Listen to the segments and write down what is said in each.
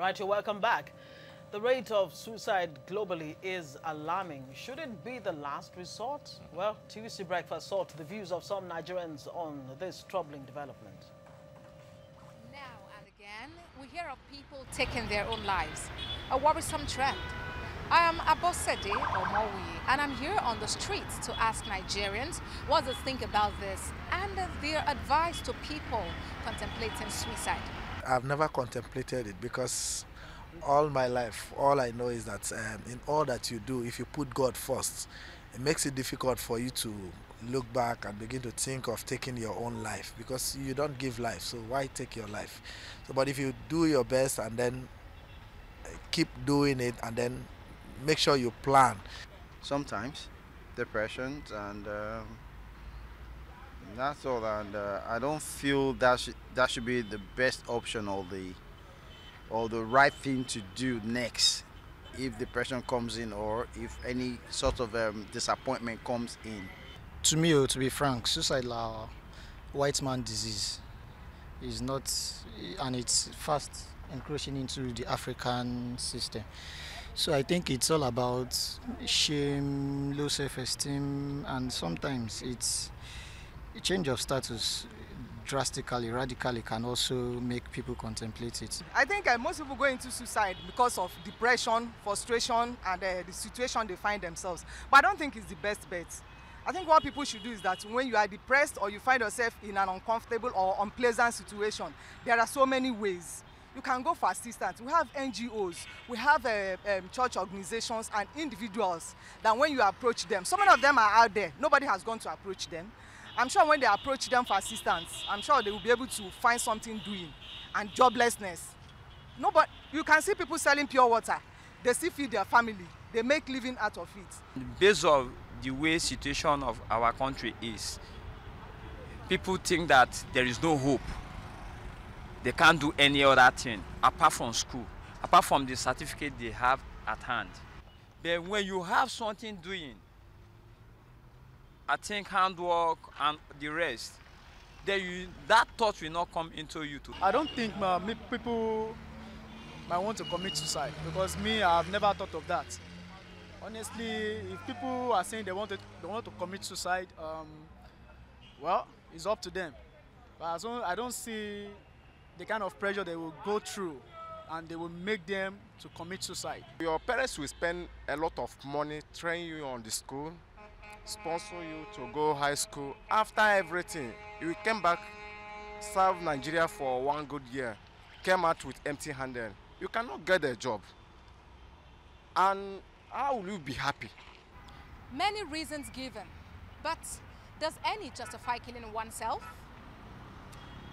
right, you're welcome back. The rate of suicide globally is alarming. Should it be the last resort? Well, TVC Breakfast sought the views of some Nigerians on this troubling development. Now and again, we hear of people taking their own lives, a worrisome trend. I am Abosede Omowi, and I'm here on the streets to ask Nigerians what they think about this and their advice to people contemplating suicide. I've never contemplated it because all my life, all I know is that in all that you do, if you put God first, it makes it difficult for you to look back and begin to think of taking your own life, because you don't give life, so why take your life? So, but if you do your best and then keep doing it and then make sure you plan. Sometimes depression, and that's all. And I don't feel that should be the best option or the right thing to do next if depression comes in, or if any sort of disappointment comes in. To me, to be frank, suicide is white man disease. Is not, and it's fast encroaching into the African system. So I think it's all about shame, low self-esteem, and sometimes it's a change of status drastically, radically can also make people contemplate it. I think most people go into suicide because of depression, frustration, and the situation they find themselves. But I don't think it's the best bet. I think what people should do is that when you are depressed or you find yourself in an uncomfortable or unpleasant situation, there are so many ways. You can go for assistance. We have NGOs, we have church organizations and individuals that when you approach them, so many of them are out there, nobody has gone to approach them. I'm sure when they approach them for assistance, I'm sure they will be able to find something doing. And joblessness. Nobody, you can see people selling pure water. They still feed their family. They make living out of it. Based on the way situation of our country is, people think that there is no hope. They can't do any other thing apart from school, apart from the certificate they have at hand. But when you have something doing, I think handwork and the rest, then that thought will not come into you too. I don't think people might want to commit suicide, because I've never thought of that. Honestly, if people are saying they want to commit suicide, well, it's up to them. But I don't see the kind of pressure they will go through and they will make them to commit suicide. Your parents will spend a lot of money training you on the school, sponsor you to go high school. After everything, you came back, serve Nigeria for 1 good year, came out with empty-handed. You cannot get a job. And how will you be happy? Many reasons given, but does any justify killing oneself?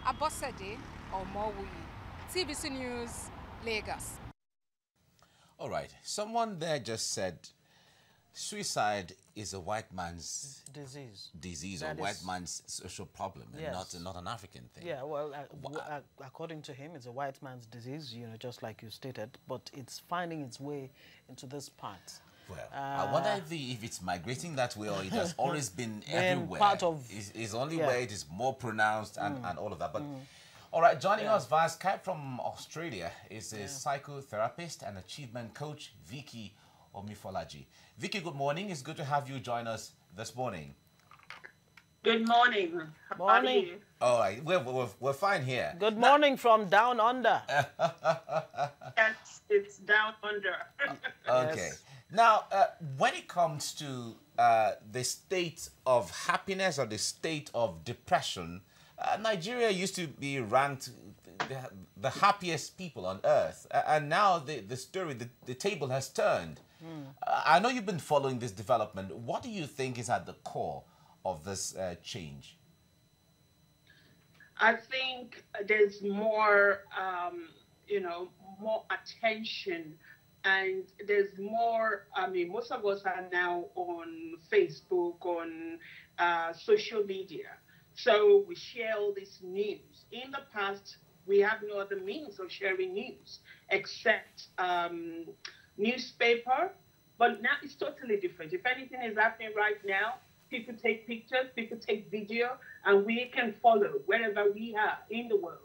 Abosede Omowi, TVC News, Lagos. All right, someone there just said suicide is a white man's disease or white man's social problem, and yes, not an African thing. Yeah, well, according to him, it's a white man's disease, just like you stated, but it's finding its way into this part. Well, I wonder if it's migrating that way, or it has always been everywhere. Part of, it's only where it is more pronounced and all of that. But all right, joining us via Skype from Australia is a psychotherapist and achievement coach, Vicky Omifolaji. Vicky, good morning. It's good to have you join us this morning. Good morning. How are you? All right, we're fine here. Good morning from down under. Yes, it's down under. Okay. Yes. Now, when it comes to the state of happiness or the state of depression, Nigeria used to be ranked the happiest people on earth, and now the table has turned. I know you've been following this development. What do you think is at the core of this change? I think there's more, more attention, and there's more. I mean, most of us are now on Facebook, on social media. So we share all this news. In the past, we had no other means of sharing news except newspaper. But now it's totally different. If anything is happening right now, people take pictures, people take video, and we can follow wherever we are in the world.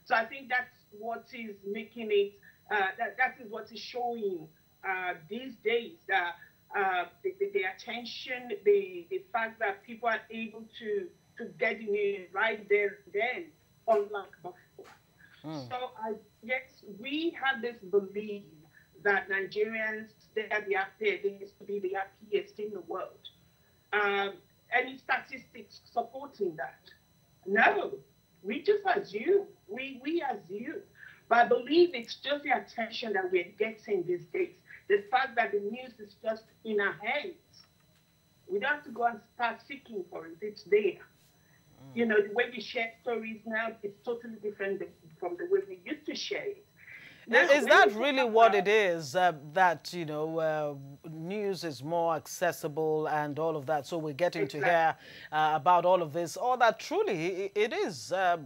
So I think that's what is making it That is what is showing these days. The attention, the fact that people are able to get in it right there and then, unlike before. So yes, we have this belief that Nigerians, they used to be the happiest in the world. Um, any statistics supporting that? No, we just assume. We assume. But I believe it's just the attention that we're getting these days. The fact that the news is just in our hands. We don't have to go and start seeking for it. It's there. You know, the way we share stories now is totally different from the way we used to share it. Now, Is when that we really talk what about it is? That, you know, news is more accessible and all of that, so we're getting to hear about all of this, or that truly it is a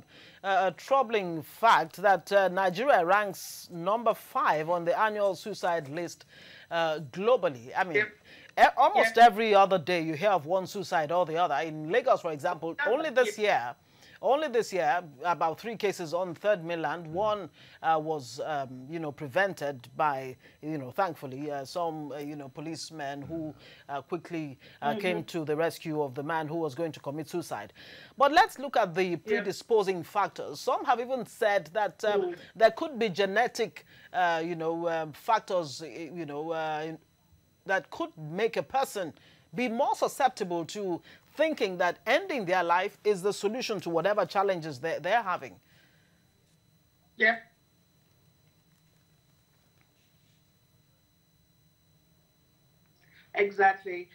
troubling fact that Nigeria ranks #5 on the annual suicide list globally. I mean, almost every other day you hear of one suicide or the other. In Lagos, for example, only this year, about 3 cases on Third Mainland. One was, you know, prevented by, you know, thankfully, some, you know, policemen who quickly came to the rescue of the man who was going to commit suicide. But let's look at the predisposing factors. Some have even said that there could be genetic, you know, factors, you know, that could make a person be more susceptible to thinking that ending their life is the solution to whatever challenges they're having. Yeah. Exactly.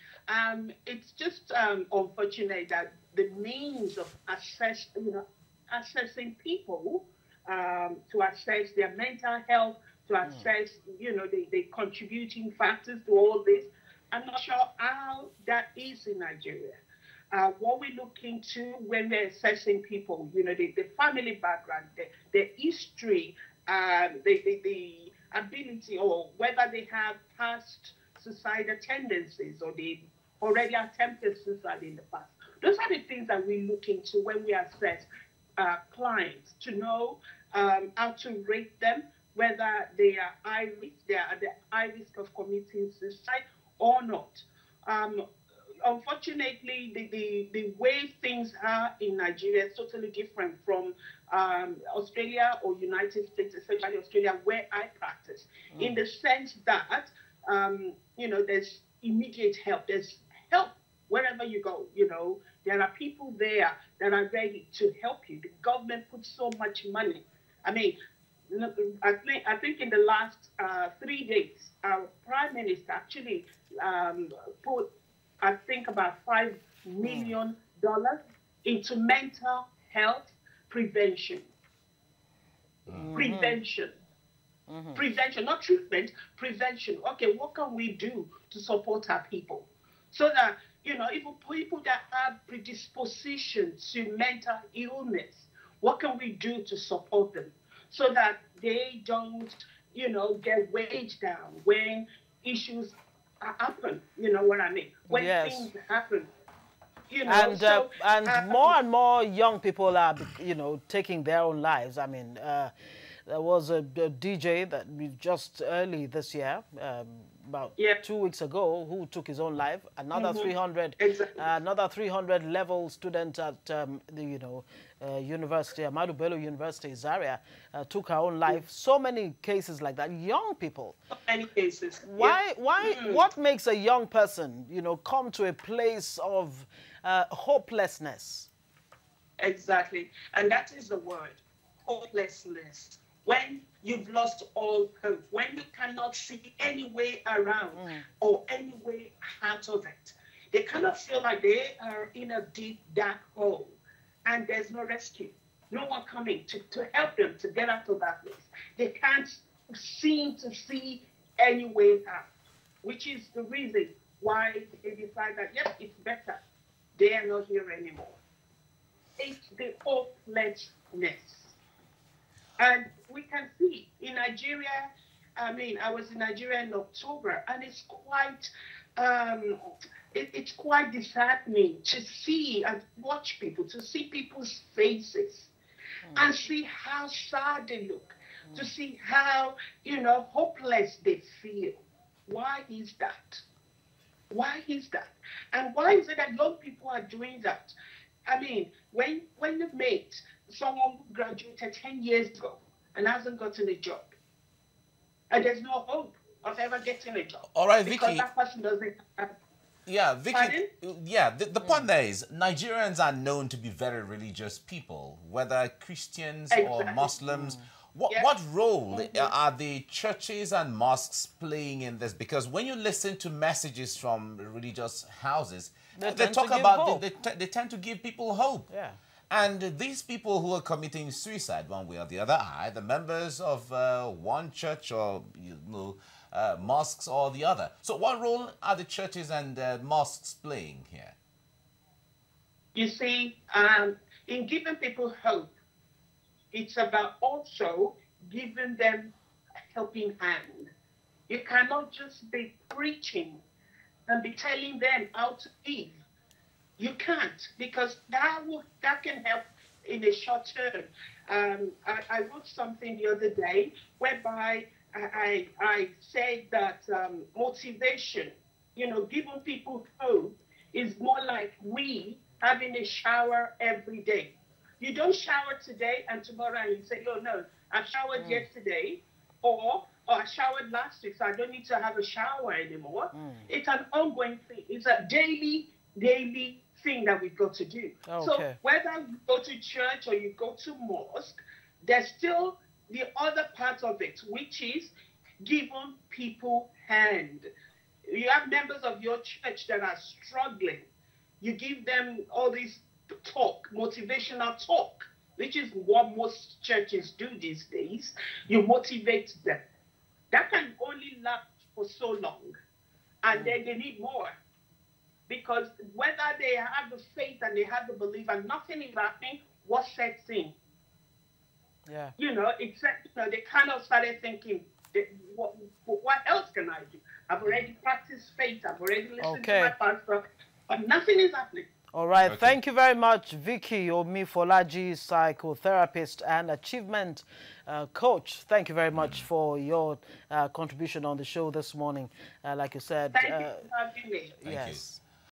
It's just unfortunate that the means of assessing people to assess their mental health, to assess, you know, the contributing factors to all this. I'm not sure how that is in Nigeria. What we look into when we're assessing people, you know, the family background, the history, the ability, or whether they have past suicidal tendencies or they already attempted suicide in the past. Those are the things that we look into when we assess clients, to know how to rate them, whether they are high risk, they are at the high risk of committing suicide or not. Unfortunately, the way things are in Nigeria is totally different from Australia or United States, especially Australia, where I practice, in the sense that, you know, there's immediate help. There's help wherever you go, you know. There are people there that are ready to help you. The government puts so much money. I mean, I think in the last 3 days, our Prime Minister actually put, I think, about $5 million into mental health prevention. Prevention. Prevention, not treatment, prevention. Okay, what can we do to support our people? So that, you know, even people that have predisposition to mental illness, what can we do to support them? So that they don't, you know, get weighed down when issues happen. You know what I mean? When things happen. You know, and more and more young people are, you know, taking their own lives. I mean, there was a DJ that we just early this year, about 2 weeks ago, who took his own life. Another 300 level student at the, you know, university, Ahmadu Bello University, Zaria, took her own life. So many cases like that. Young people. So many cases. What makes a young person, you know, come to a place of hopelessness? Exactly. And that is the word, hopelessness. When you've lost all hope, when you cannot see any way around or any way out of it, they kind of feel like they are in a deep, dark hole and there's no rescue, no one coming to help them to get out of that place. They can't seem to see any way out, which is the reason why they decide that, yes, it's better. They are not here anymore. It's the hopelessness. And we can see in Nigeria, I mean, I was in Nigeria in October, and it's quite disheartening to see and watch people, to see people's faces and see how sad they look. to see how, hopeless they feel. Why is that? Why is that? And why is it that young people are doing that? I mean, when you meet someone who graduated 10 years ago and hasn't gotten a job, and there's no hope of ever getting a job. All right, because Vicky. that person doesn't have. Yeah, Vicky. Pardon? Yeah, the point there is Nigerians are known to be very religious people, whether Christians or Muslims. What role are the churches and mosques playing in this? Because when you listen to messages from religious houses, they talk about they tend to give people hope. Yeah. And these people who are committing suicide one way or the other are the members of one church or mosques or the other. So what role are the churches and mosques playing here? You see, in giving people hope, it's about also giving them a helping hand. You cannot just be preaching and be telling them how to live. You can't, because that can help in the short term. I wrote something the other day whereby I said that motivation, giving people hope is more like we having a shower every day. You don't shower today and tomorrow and you say, oh no, I showered yesterday or I showered last week, so I don't need to have a shower anymore. It's an ongoing thing. It's a daily thing that we've got to do. Okay. So whether you go to church or you go to mosque, there's still the other part of it, which is giving people hand. You have members of your church that are struggling. You give them all this talk, motivational talk, which is what most churches do these days. You motivate them. That can only last for so long, and then they need more. Because whether they have the faith and they have the belief and nothing is happening, what sets in? Yeah. They kind of started thinking, what else can I do? I've already practiced faith. I've already listened to my pastor, but nothing is happening. All right. Okay. Thank you very much, Vicky Omifolaji, psychotherapist and achievement coach. Thank you very much for your contribution on the show this morning. Like you said. Thank you for having me. Yes.